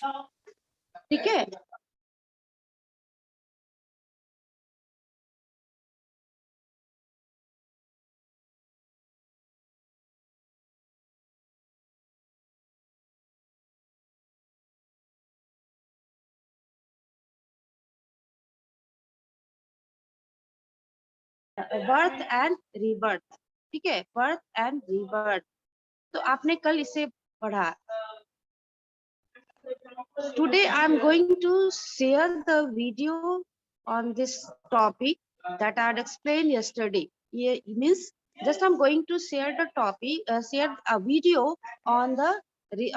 ठीक है। Birth and rebirth, ठीक है, बर्थ एंड रीबर्थ। तो आपने कल इसे पढ़ा। Today I am going to share the video on this topic that I had explained yesterday. Yeah, means just I'm going to share the topic, share a video on the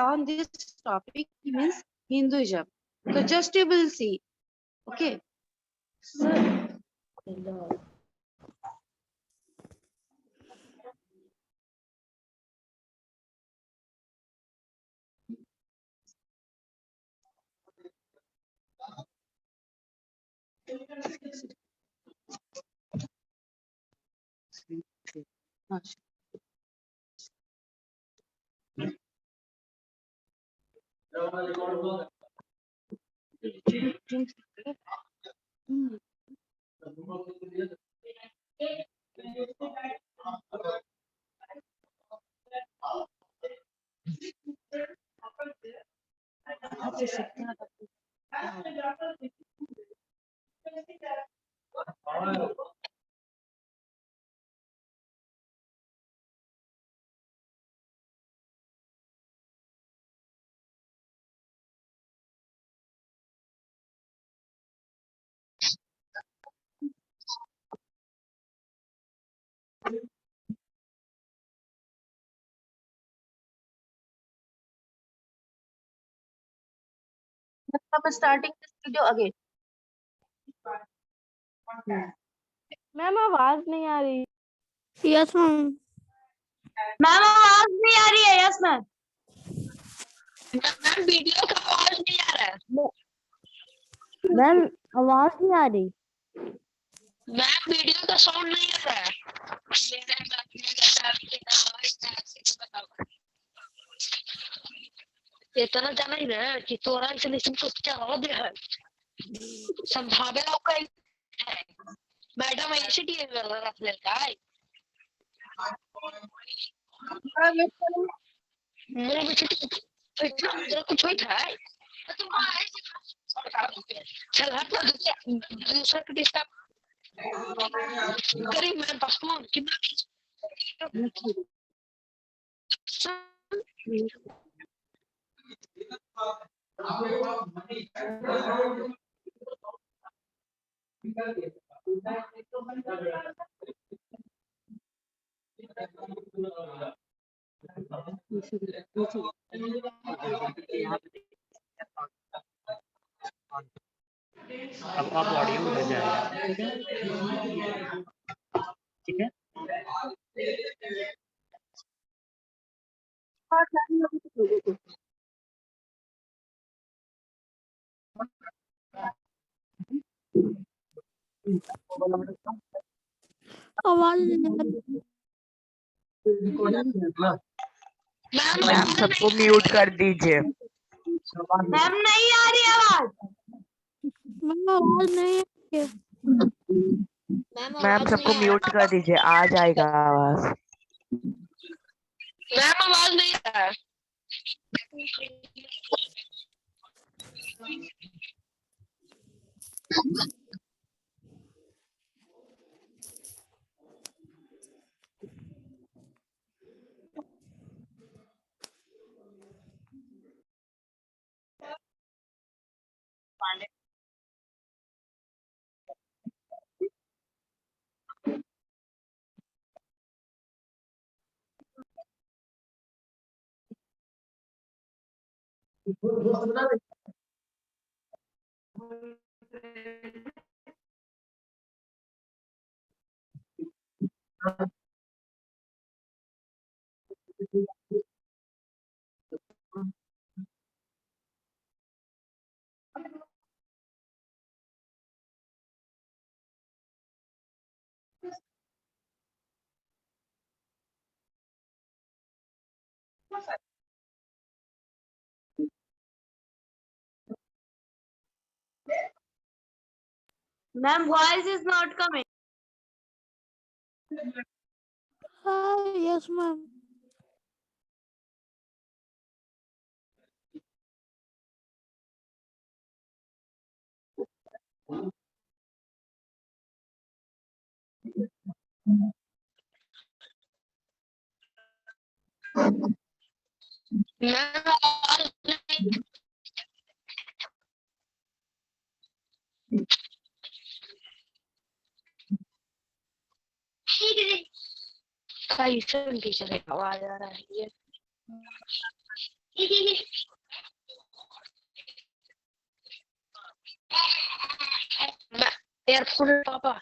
on this topic means Hinduism. So just you will see. Okay. So, I'm starting this video again. Ma'am आवाज नहीं आ रही। Yes ma'am. Ma'am आवाज नहीं आ रही है। Yes ma'am. Ma'am video का आवाज नहीं आ रहा है। मैम आवाज नहीं आ रही। मैम वीडियो का साउंड नहीं आ रहा है। इतना जाना ही ना कि तोरा से तुमको क्या हो गया है। संभावे लोग है मैडम ऐसे डी रख लेता है। मुंह में कुछ होता है। चल हट ना दूसरा को डिस्टर्ब करी। मैं पासपोर्ट कितना अब ऑडियो उधर जाएगा। ठीक है। आवाज नहीं आ रही। मैम सबको म्यूट कर दीजिए। मैम नहीं आ रही आवाज। मैम आवाज नहीं आ रही है। मैम सबको म्यूट कर दीजिए, आ जाएगा आवाज। मैम आवाज नहीं आ रहा है। Ma'am, voice is not coming. Yes, ma'am. Ma'am आवाज नहीं कैसे टीचर है आवाज आ रहा है ये एयरफोन पापा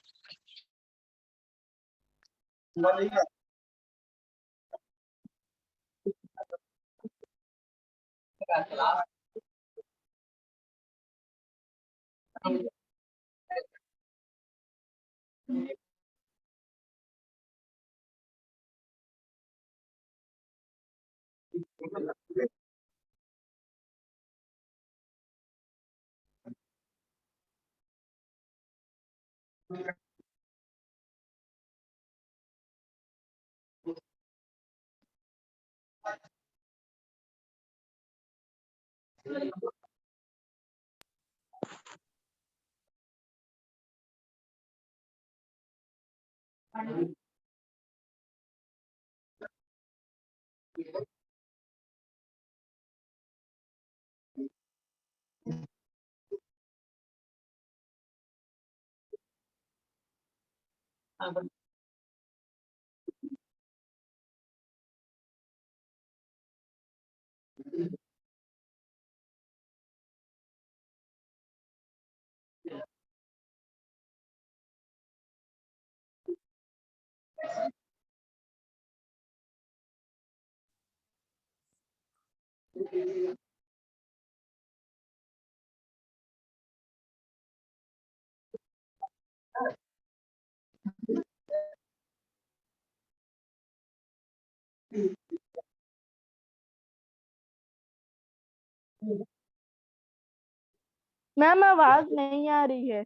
मैम आवाज नहीं आ रही है।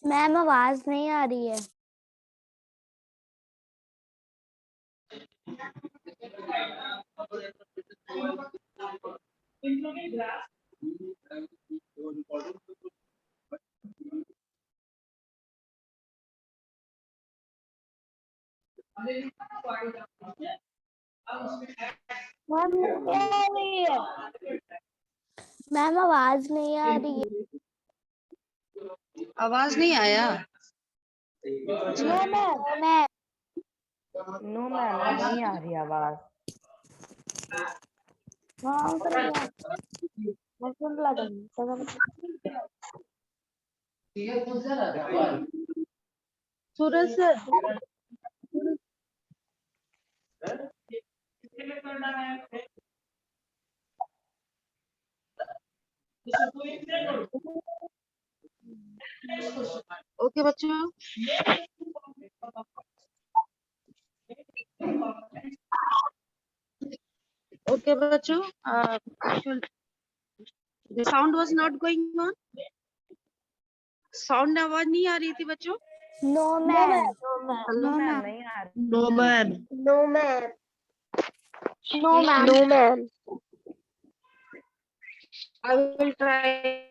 मैम आवाज नहीं आ रही है। मैम नहीं आ रही है। मैम आवाज नहीं आ रही है। आवाज नहीं आया। No ma'am. Ma'am no ma'am नहीं आ रही आवाज। हाँ करेगा। मैं सुन लगा सूरज सर। ओके बच्चों, ओके बच्चों, the sound was not going on. Sound आवाज नहीं आ रही थी बच्चों। नो मैम नो मैम नहीं आ रही। No, ma'am. No ma'am No, ma'am. No ma'am I will try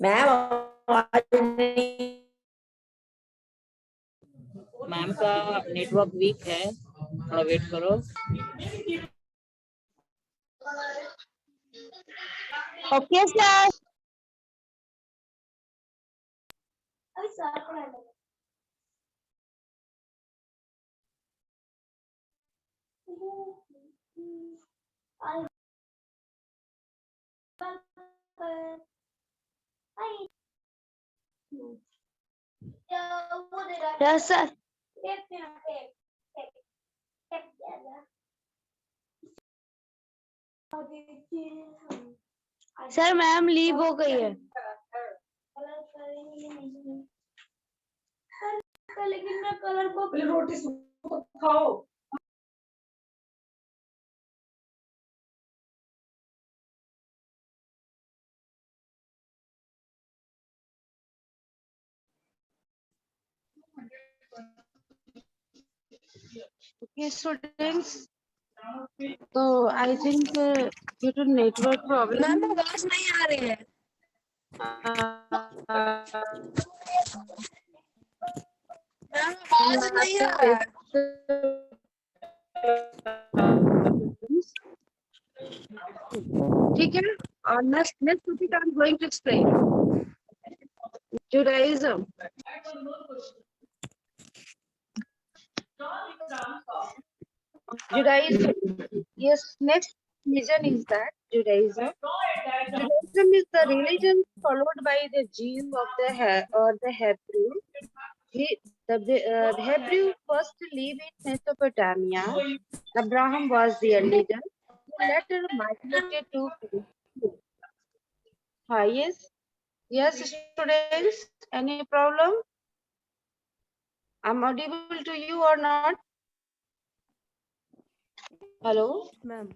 ma'am आवाज नहीं। मैम का नेटवर्क वीक है, थोड़ा वेट करो। Okay sir. Yes sir. Sir ma'am leave हो गई है। लेकिन मैं कलर को रोटी खाओ। Okay, students. So I think due to network problem. Ma'am आवाज नहीं आ रही है। मैम आवाज नहीं आ रहा है। ठीक है, और next topic I'm going to explain. Judaism. Judaism. Yes, next religion is that Judaism. Judaism is the religion followed by the Jews of the Hebrew. The Hebrew first lived in Mesopotamia. Abraham was their leader, who later migrated to Palestine. Yes. Yes, students, any problem? I'm audible to you or not? Hello? Ma'am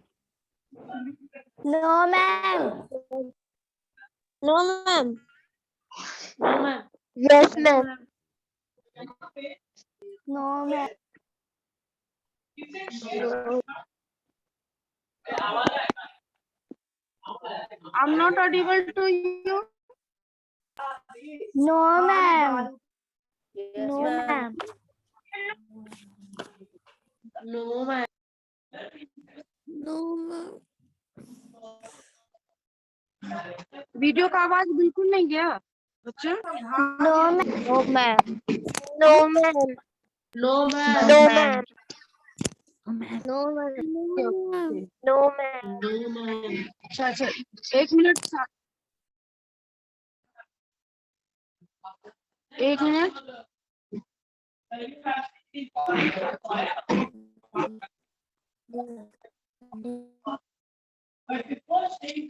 no ma'am. No ma'am. Yes ma'am. No ma'am. I'm not audible to you. No ma'am. No ma'am. No ma'am. No, ma'am. Video का आवाज बिल्कुल नहीं गया बच्चा। No ma'am. No ma'am. No ma'am. No ma'am. No ma'am. No, no ma'am. No ma'am. अच्छा अच्छा, एक minute, एक मिनट।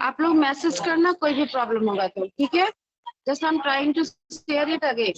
आप लोग मैसेज करना कोई भी प्रॉब्लम होगा तो, ठीक है। Just I am trying to share it again.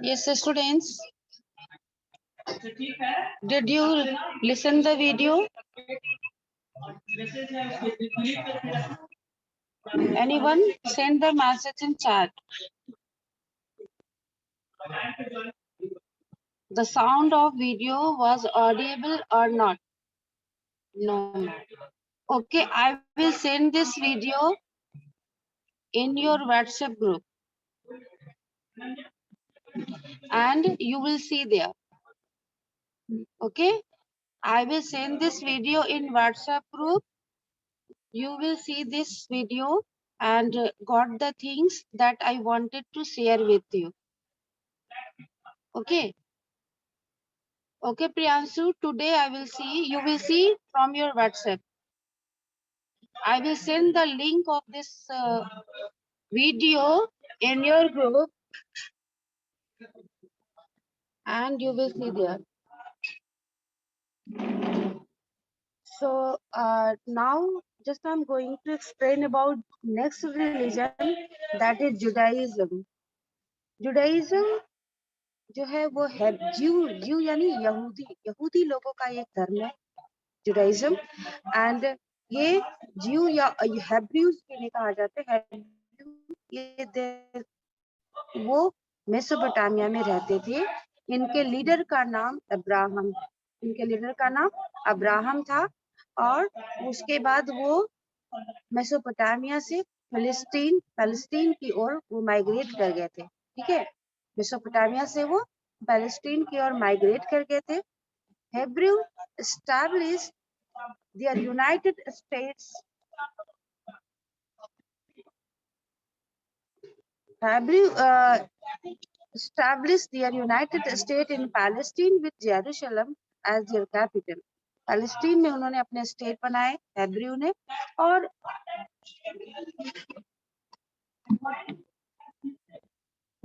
Yes, students. Did you listen the video? Anyone send the message in chat. The sound of video was audible or not? No. Okay, I will send this video in your WhatsApp group and you will see there. Okay, I will send this video in WhatsApp group. You will see this video and got the things that I wanted to share with you. Okay. Okay, Priyansu, today you will see from your WhatsApp. I will send the link of this video in your group and you will see there. So now just I'm going to explain about next religion, that is Judaism. Judaism जो है वो है ज्यू यानी यहूदी लोगों का एक धर्म है जुडाइज्म एंड ये ज्यू या हेब्रूज भी कहा जाता है। वो मेसोपोटामिया में रहते थे। इनके लीडर का नाम अब्राहम था और उसके बाद वो मेसोपोटामिया से पैलेस्टीन की ओर वो माइग्रेट कर गए थे। ठीक है, मेसोपोटामिया से वो पैलेस्टीन की ओर माइग्रेट कर गए थे। Hebrew established their United States. Hebrew established their United States in Palestine with Jerusalem as their capital. Palestine में उन्होंने अपने स्टेट बनाए हेब्रू ने और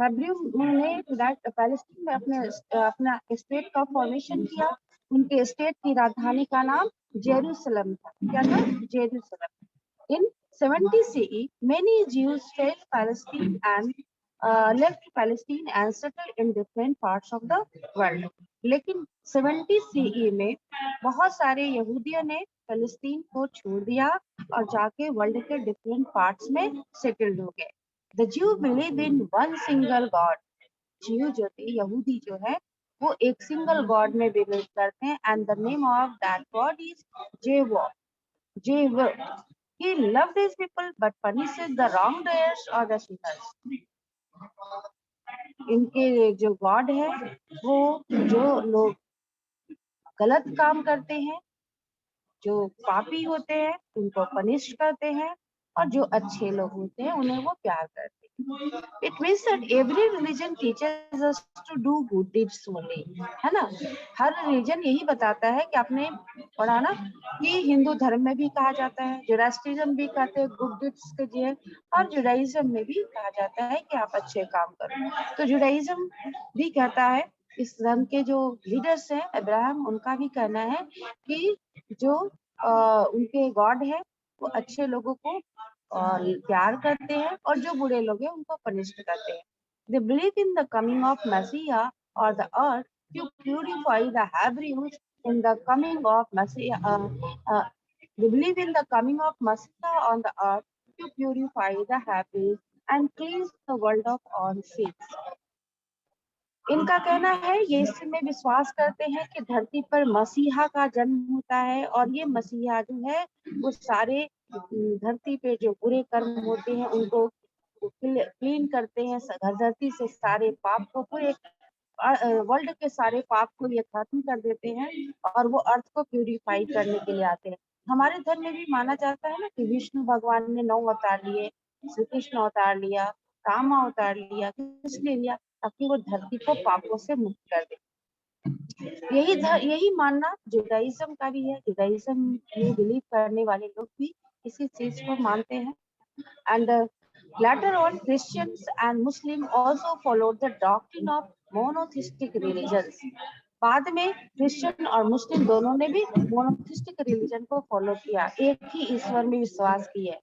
हेब्रू ने पैलेस्टीन में अपना स्टेट का फॉर्मेशन किया उनके स्टेट की राजधानी का नाम जेरूसलम था। क्या था? Jerusalem. In 70 CE many Jews fled Palestine and left Palestine and settled in different parts of the world. लेकिन 70 CE में बहुत सारे यहूदियों ने फलस्तीन को छोड़ दिया और जाके वर्ल्ड के डिफरेंट पार्ट्स में सेटल्ड हो गए। The Jew believe in one single God. जीव जो थे, यहूदी जो है, वो एक सिंगल गॉड में बिलीव करते हैं and the name of that God is जेव। He loved his people but punishes the wrongdoers or the sinners. इनके जो गॉड है वो जो लोग गलत काम करते हैं, जो पापी होते हैं, उनको पनिश करते हैं, और जो अच्छे लोग होते हैं उन्हें वो प्यार करते हैं। It means that every religion teaches us to do good deeds only, है ना? हर रिलीजन यही बताता है कि आपने पढ़ा ना कि हिंदू धर्म में भी कहा जाता है, जोरास्ट्रिज्म भी कहते हैं गुड डीड्स कीजिए, और जुडाइज्म में भी कहा जाता है कि आप अच्छे काम करो। तो जुडाइज्म भी कहता है, इस धर्म के जो लीडर्स हैं अब्राहम, उनका भी कहना है कि जो उनके गॉड है वो अच्छे लोगों को और प्यार करते हैं और जो बुरे लोग हैं उनको पनिश करते हैं। They believe in the coming of Messiah or the earth to purify the Hebrews in the coming of Messiah. They believe in the coming of Messiah on the earth to purify the Hebrews and cleanse the world of all sins. इनका कहना है, ये इसमें विश्वास करते हैं कि धरती पर मसीहा का जन्म होता है और ये मसीहा जो है वो सारे धरती पे जो बुरे कर्म होते हैं उनको क्लीन करते हैं, धरती से सारे पाप को, पूरे वर्ल्ड के सारे पाप को ये खत्म कर देते हैं और वो अर्थ को प्यूरिफाई करने के लिए आते हैं। हमारे धर्म में भी माना जाता है ना कि विष्णु भगवान ने 9 अवतार लिए, श्री कृष्ण अवतार लिया, राम अवतार लिया, किस लिए लिया? ताकि वो धरती को पापों से मुक्त कर दे। यही मानना जुडाइज्म का भी है। जुडाइज्म में बिलीव करने वाले लोग भी इसी चीज को मानते हैं। And later on Christians and Muslim also followed the doctrine of monotheistic religions. बाद में क्रिश्चियन और मुस्लिम दोनों ने भी मोनोथिस्टिक रिलीजन को फॉलो किया, एक ही ईश्वर में विश्वास किया।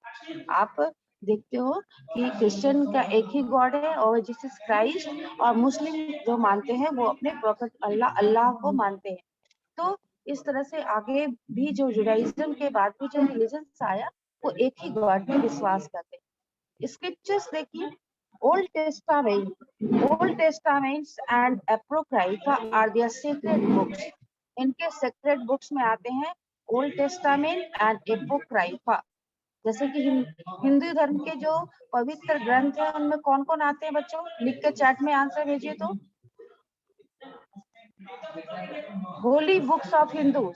आप देखते हो कि क्रिश्चियन का एक ही गॉड है और जीसस क्राइस्ट, और मुस्लिम जो मानते हैं वो अपने प्रॉफिट अल्लाह को मानते हैं। तो इस तरह से आगे भी जो जुडाइज्म के बाद भी जो रिलीजन आया वो एक ही गॉड में विश्वास करते हैं। स्क्रिप्चर्स देखिए, Old Testaments and Apocrypha are their secret books. इनके सीक्रेट बुक्स में आते हैं ओल्ड टेस्टामेंट एंड एप्रोक्राइफा। जैसे कि हिंदू धर्म के जो पवित्र ग्रंथ है उनमें कौन कौन आते हैं बच्चों? लिख के चैट में आंसर भेजिए। तो होली बुक्स ऑफ हिंदू,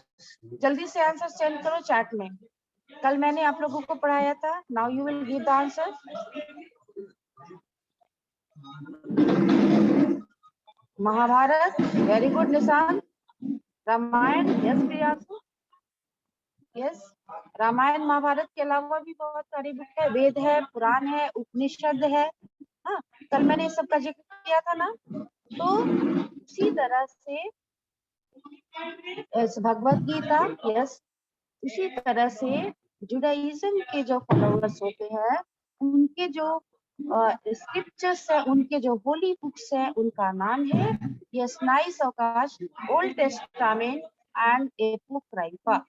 जल्दी से आंसर सेंड करो चैट में। कल मैंने आप लोगों को पढ़ाया था। Now you will give the answer. Mahabharata, very good Nishan. Ramayana, yes Priyanshu, yes. Ramayana Mahabharata के अलावा भी बहुत सारी बुक है, वेद है, पुराण है, उपनिषद है। हाँ, कल मैंने इस सब का जिक्र किया था ना। तो उसी तरह से भगवत गीता, यस, उसी तरह से जुडाइज्म के जो फॉलोअर्स होते हैं उनके जो स्क्रिप्चर्स है, उनके जो होली बुक्स है, उनका नाम है yes nice Avkash, Old Testament and Apocrypha.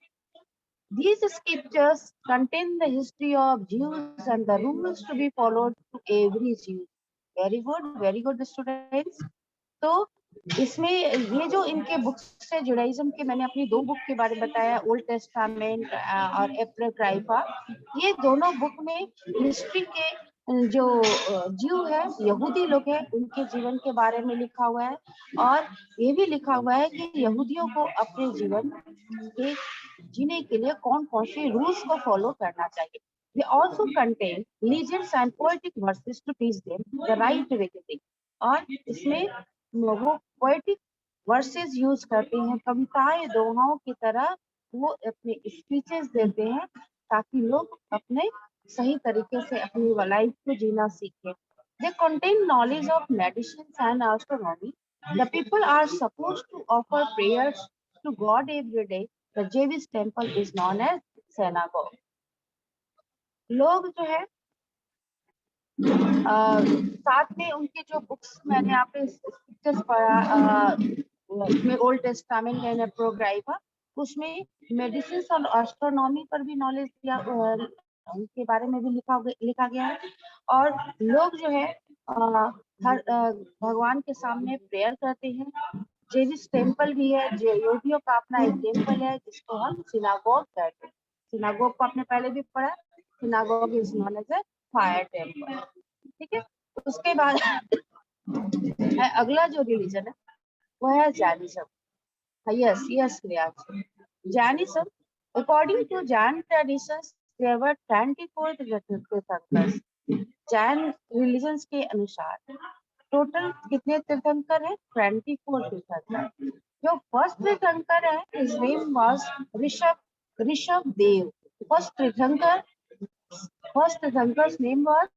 These scriptures contain the history of Jews and the rules to be followed to every Jew. Very good students. तो इसमें ये जो इनके बुक्स है जुडाइज्म के, मैंने अपनी 2 बुक के बारे में बताया, ओल्ड टेस्टामेंट और एपोक्राइफा। ये दोनों बुक में हिस्ट्री के जो जीव है, यहूदी लोग हैं, उनके जीवन के बारे में लिखा हुआ है, और ये भी लिखा हुआ है कि यहूदियों को अपने जीवन के जीने के लिए कौन कौन से रूल्स को फॉलो करना चाहिए। They also contain legends and poetic verses to teach them the right way to think. और इसमें वो पोएटिक वर्सेस यूज करते हैं, कविताएं दोहाओं की तरह वो अपने स्पीचेस देते हैं ताकि लोग अपने सही तरीके से अपनी लाइफ को जीना सीखें। They contain knowledge of medicine and astronomy. The people are supposed to offer prayers to God every day, the Jewish temple is known as synagogue. लोग जो है साथ में उनके जो बुक्स मैंने यहाँ पे स्क्रिप्चर्स पढ़ा उसमें ओल्ड टेस्टामेंट एंड प्रोग्राइवा, उसमें मेडिसिन और एस्ट्रोनॉमी पर भी नॉलेज दिया, उनके बारे में भी लिखा गया है। और लोग जो है हर भगवान के सामने प्रेयर करते हैं। जेविस टेम्पल भी है, यहूदियों का अपना एक टेम्पल है जिसको हम सिनागोग कहते हैं। सिनागोग को आपने पहले भी पढ़ा, synagogue is known as a fire temple. ठीक है, उसके बाद अगला जो रिलीजन है वो है Jainism. Yes yes Jainism, according to Jain traditions there were 24 tirthankars. Jain religions के अनुसार टोटल कितने तीर्थंकर है? 24 तीर्थंकर। जो फर्स्ट तीर्थंकर है, his name was Rishabh Dev. First tirthankar's name was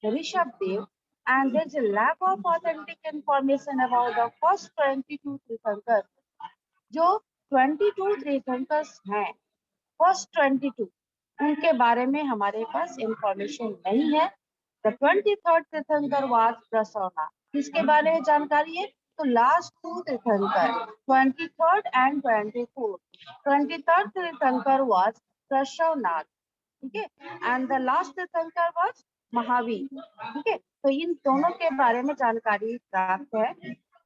Rishabh Dev, and there is a lack of authentic information about the first 22 तीर्थंकर। जो 22 तीर्थंकर्स हैं, फर्स्ट 22, उनके बारे में हमारे पास इंफॉर्मेशन नहीं है। द 23rd तीर्थंकर वाज प्रसवनाथ। किसके बारे में जानकारी है? तो लास्ट 2 तीर्थंकर 23rd एंड 24th। 23rd तीर्थंकर वाज प्रसवनाथ, ठीक है, एंड द लास्ट तीर्थंकर वाज महावीर। ठीक है, तो इन दोनों के बारे में जानकारी प्राप्त है।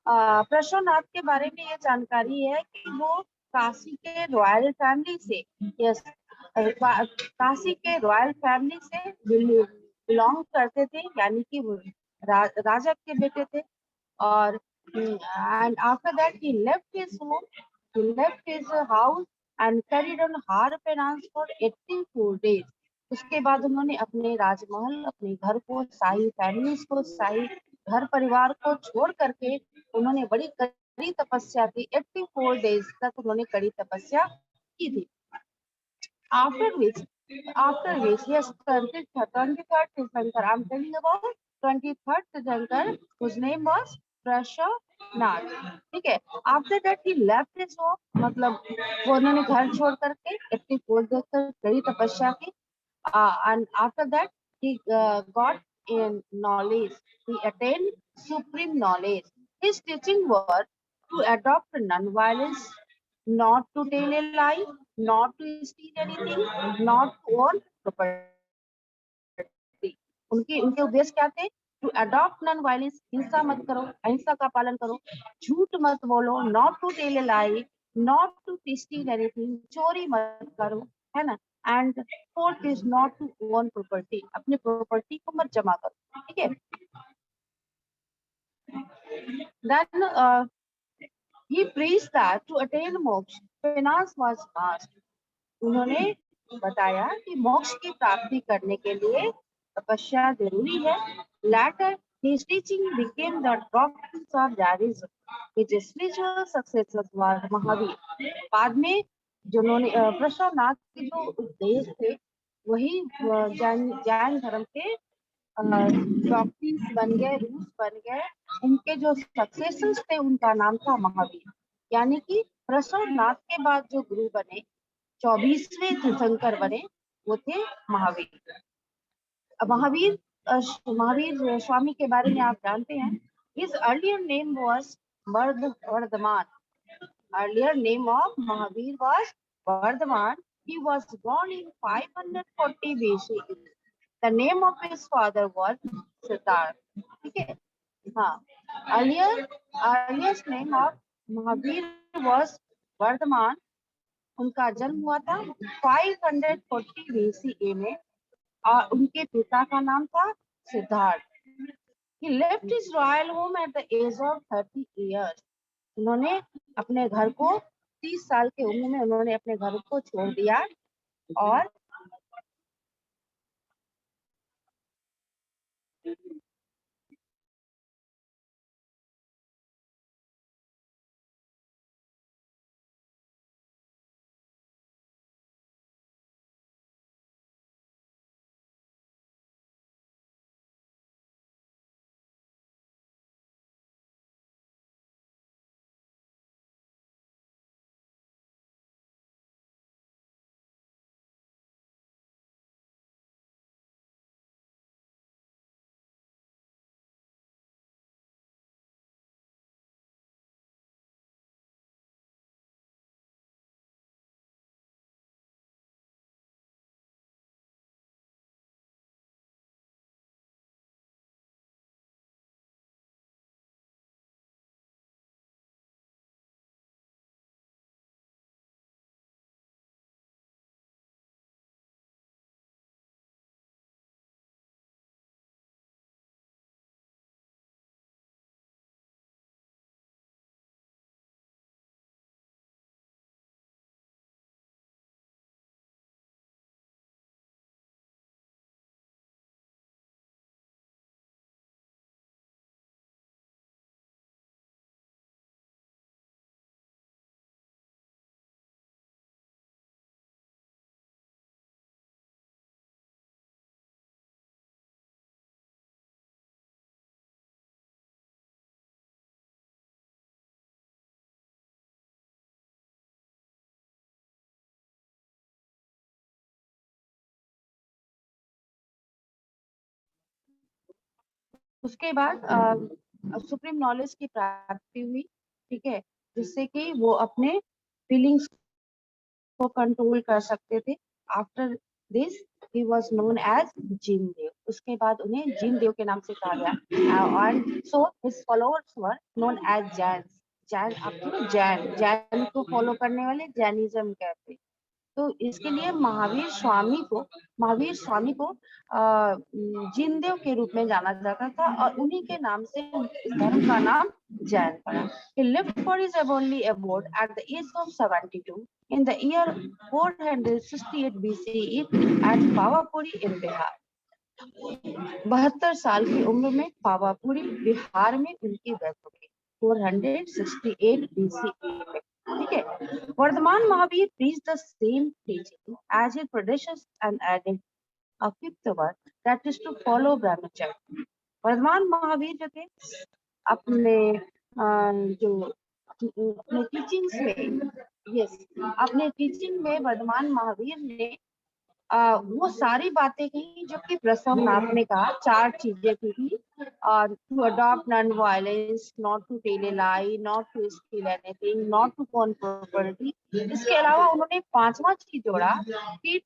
प्रसवनाथ के बारे में ये जानकारी है कि वो काशी के रॉयल फैमिली से, यस, काशी के रॉयल फैमिली से बिलोंग करते थे, यानी कि वो राजा के बेटे थे। और and after that he left his home, he left his house and carried on hard penance for 84 days। उसके बाद उन्होंने अपने राजमहल, अपने घर को, शाही फैमिलीज को, शाही घर परिवार को छोड़ करके उन्होंने बड़ी कड़ी तपस्या की। 84 डेज तक उन्होंने कड़ी तपस्या की थी। आफ्टर विच yes, 23rd तीर्थंकर, I'm telling about 23rd तीर्थंकर, whose name was प्रसवनाथ। ठीक है, after that he left his home, मतलब वो उन्होंने घर छोड़ करके 84 डेज तक कड़ी तपस्या की। and after that he got in knowledge, he attained supreme knowledge. His teaching were to adopt non-violence, not to tell a lie, not to steal anything, not to own property। उनके उद्देश्य क्या थे? To adopt non violence, हिंसा मत करो, अहिंसा का पालन करो, झूठ मत बोलो, not to tell a lie, not to steal anything, चोरी मत करो, है ना, and fourth is not to own property, अपनी प्रॉपर्टी को मत जमा करो। ठीक है, then he preached that to attain moksha penance was must। उन्होंने बताया कि मोक्ष की प्राप्ति करने के लिए तपस्या जरूरी है। Later his teaching became the doctrines of Jainism, which spiritual successors was Mahavir. बाद में जिन्होंने प्रसवनाथ के जो उपदेश थे वही जैन धर्म के डॉक्ट्रिन्स बन गए, रूल्स बन गए। उनके जो सक्सेसर्स थे उनका नाम था महावीर। यानी कि प्रसवनाथ के बाद जो गुरु बने, 24वें तीर्थंकर बने, वो थे महावीर। महावीर स्वामी के बारे में आप जानते हैं। His earlier name was Vardhaman। Earlier name of Mahavir was Vardhaman। He was born in 540 BCE। The name of his father was Siddharth। ठीक है, हाँ, earliest name of Mahavir was Vardhaman। उनका जन्म हुआ था 540 BCE में और उनके पिता का नाम था Siddharth. He left his royal home at the age of 30 years। उन्होंने अपने घर को 30 साल की उम्र में उन्होंने अपने घर को छोड़ दिया और उसके बाद सुप्रीम नॉलेज की प्राप्ति हुई, ठीक है, जिससे कि वो अपने फीलिंग्स को कंट्रोल कर सकते थे। After this he was known as Jindev. उसके बाद उन्हें जिनदेव के नाम से कहा गया। And so his followers were known as Jain. Jain आपको जैन को फॉलो करने वाले जैनिज्म कहते। तो इसके लिए महावीर स्वामी को जिनदेव के रूप में जाना जाता था और उन्हीं के नाम से इस धर्म का नाम जैन पड़ा। He lived for his heavenly abode at the age of 72 in the year 468 BCE at Pawapuri in Bihar। 72 साल की उम्र में पावापुरी बिहार में उनकी डेथ हो गई 468 BCE में, ठीक है। Varthaman Mahavir preached the same teaching as his predecessors and added a fifth word, that is to follow brahmacharya। Varthaman Mahavir जो थे अपने अपने टीचिंग्स में, यस, अपने टीचिंग में वर्धमान महावीर ने वो सारी बातें कही जो कि प्रसवनाथ ने कहा। 4 चीजें थी, to adopt non violence, not to tell a lie, not to steal anything, not to own property. इसके अलावा उन्होंने 5वां चीज जोड़ा कि